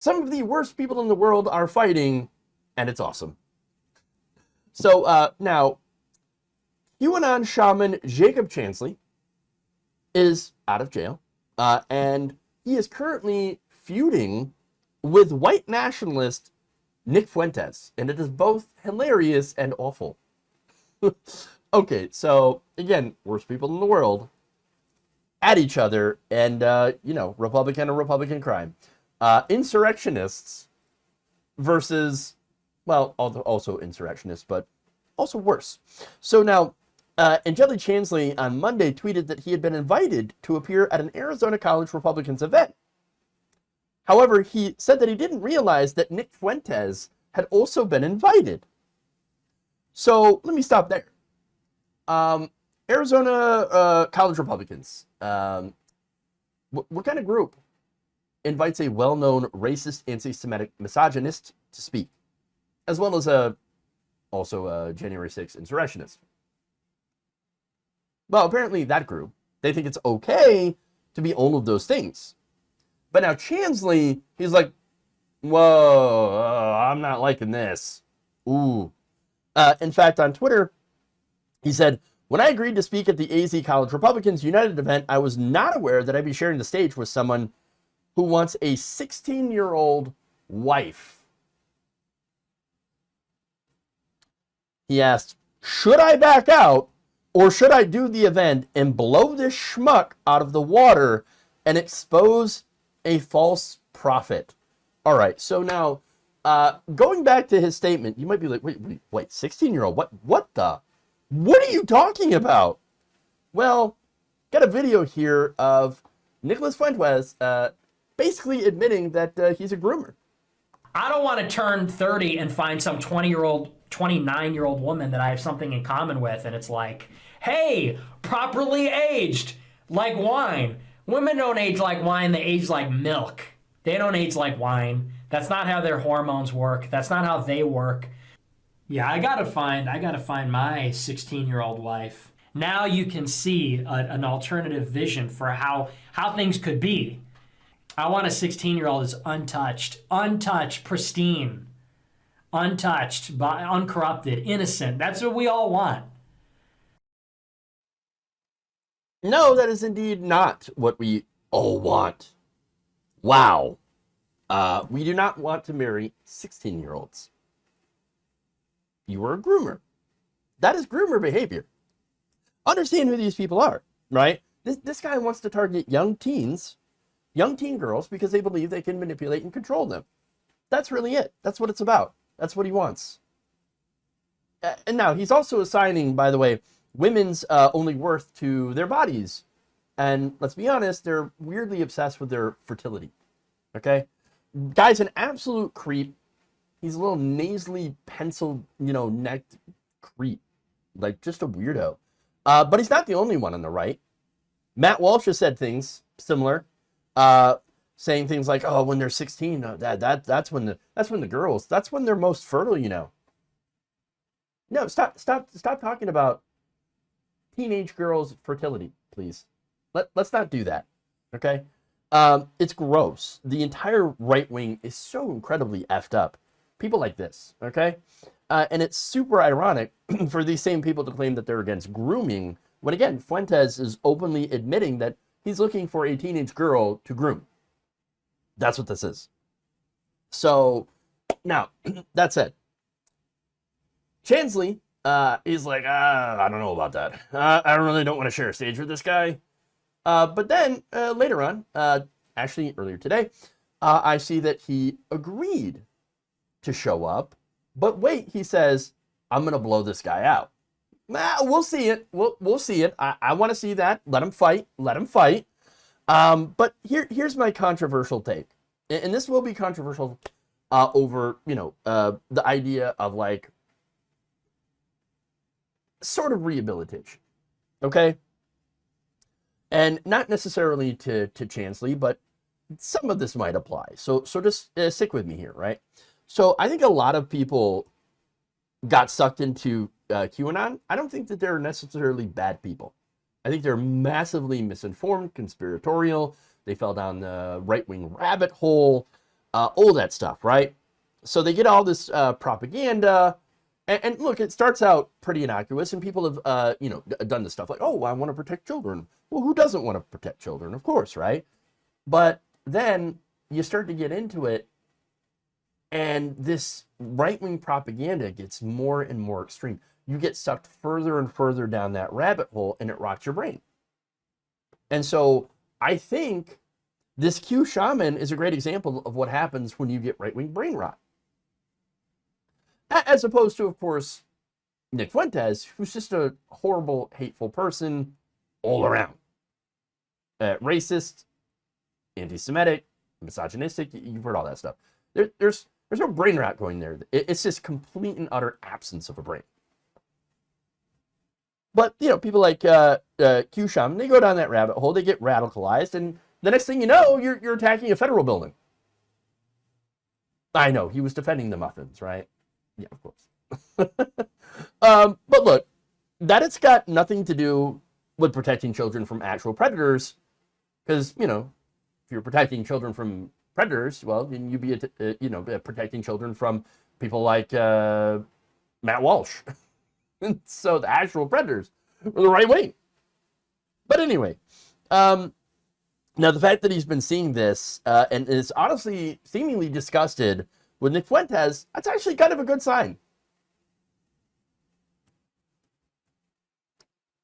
Some of the worst people in the world are fighting, and it's awesome. So now, QAnon Shaman Jacob Chansley is out of jail, and he is currently feuding with white nationalist Nick Fuentes, and it is both hilarious and awful. Okay, so again, worst people in the world at each other, and Republican and Republican crime. Insurrectionists versus, well, also insurrectionists, but also worse. So now, Angeli Chansley on Monday tweeted that he had been invited to appear at an Arizona College Republicans event. However, he said that he didn't realize that Nick Fuentes had also been invited. So let me stop there. Arizona College Republicans. What kind of group invites a well-known racist, anti-Semitic misogynist to speak, as well as also a January 6th insurrectionist? Well, apparently that group, they think it's okay to be all of those things. But now Chansley, he's like, whoa, I'm not liking this. Ooh. In fact, on Twitter, he said, when I agreed to speak at the AZ College Republicans United event, I was not aware that I'd be sharing the stage with someone who wants a 16-year-old wife. He asked, should I back out or should I do the event and blow this schmuck out of the water and expose a false prophet? All right, so now, going back to his statement, you might be like, wait, 16-year-old, what are you talking about? Well, got a video here of Nicholas Fuentes basically admitting that he's a groomer. I don't want to turn 30 and find some 20-year-old, 29-year-old woman that I have something in common with, and it's like, hey, properly aged, like wine. Women don't age like wine, they age like milk. They don't age like wine. That's not how their hormones work. That's not how they work. Yeah, I gotta find my 16-year-old wife. Now you can see an alternative vision for how things could be. I want a 16-year-old that's untouched, pristine, untouched, uncorrupted, innocent. That's what we all want. No, that is indeed not what we all want. Wow. We do not want to marry 16-year-olds. You are a groomer. That is groomer behavior. Understand who these people are, right? This guy wants to target young teen girls because they believe they can manipulate and control them. That's really it. That's what it's about. That's what he wants. And now he's also assigning, by the way, women's only worth to their bodies. And let's be honest, they're weirdly obsessed with their fertility. Okay? Guy's an absolute creep. He's a little nasally pencil, necked creep. Like, just a weirdo. But he's not the only one on the right. Matt Walsh has said things similar, saying things like, "Oh, when they're 16, that's when the girls, that's when they're most fertile, No, stop talking about teenage girls' fertility, please. Let's not do that, okay? It's gross. The entire right wing is so incredibly effed up. People like this, okay? And it's super ironic for these same people to claim that they're against grooming, when again, Fuentes is openly admitting that he's looking for a teenage girl to groom. That's what this is. So, now, that said, Chansley, he's like, I don't know about that. I really don't want to share a stage with this guy. But then, later on, actually earlier today, I see that he agreed to show up. But wait, he says, I'm going to blow this guy out. We'll see it. We'll see it. I want to see that. Let him fight. Let him fight. But here's my controversial take. And this will be controversial over, the idea of like sort of rehabilitation. Okay? And not necessarily to Chansley, but some of this might apply. So just stick with me here, right? So I think a lot of people got sucked into QAnon. I don't think that they're necessarily bad people. I think they're massively misinformed, conspiratorial. They fell down the right-wing rabbit hole. all that stuff, right? So they get all this propaganda, and look, it starts out pretty innocuous, and people have, done this stuff like, oh, I want to protect children. Well, who doesn't want to protect children? Of course, right? But then you start to get into it, and this right-wing propaganda gets more and more extreme. You get sucked further and further down that rabbit hole, and it rots your brain. And so I think this Q shaman is a great example of what happens when you get right-wing brain rot. As opposed to, of course, Nick Fuentes, who's just a horrible, hateful person all around. Racist, anti-Semitic, misogynistic, you've heard all that stuff. There's no brain rot going there. It's just complete and utter absence of a brain. But, people like Q shaman, they go down that rabbit hole, they get radicalized, and the next thing you know, you're attacking a federal building. I know, he was defending the muffins, right? Yeah, of course. But look, that it's got nothing to do with protecting children from actual predators, because, if you're protecting children from predators, well, then you'd be, protecting children from people like Matt Walsh. And so the actual predators were the right wing. But anyway, now the fact that he's been seeing this and is honestly seemingly disgusted with Nick Fuentes, that's actually kind of a good sign.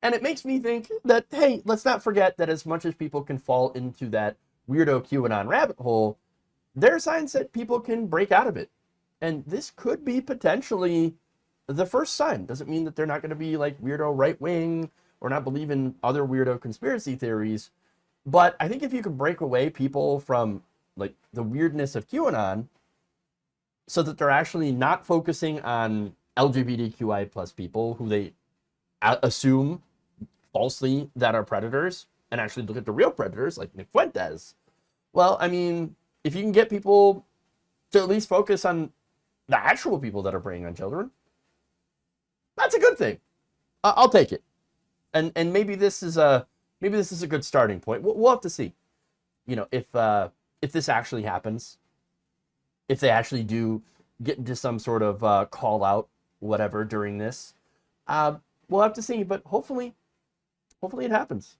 And it makes me think that, hey, let's not forget that as much as people can fall into that weirdo QAnon rabbit hole, there are signs that people can break out of it. And this could be potentially the first sign. Doesn't mean that they're not going to be like weirdo right wing or not believe in other weirdo conspiracy theories. But I think if you can break away people from like the weirdness of QAnon so that they're actually not focusing on LGBTQI plus people who they assume falsely that are predators and actually look at the real predators like Nick Fuentes. Well, I mean, if you can get people to at least focus on the actual people that are preying on children, that's a good thing. I'll take it. And maybe this is a good starting point. We'll have to see. If this actually happens, if they actually do get into some sort of call out, whatever during this, we'll have to see. But hopefully it happens.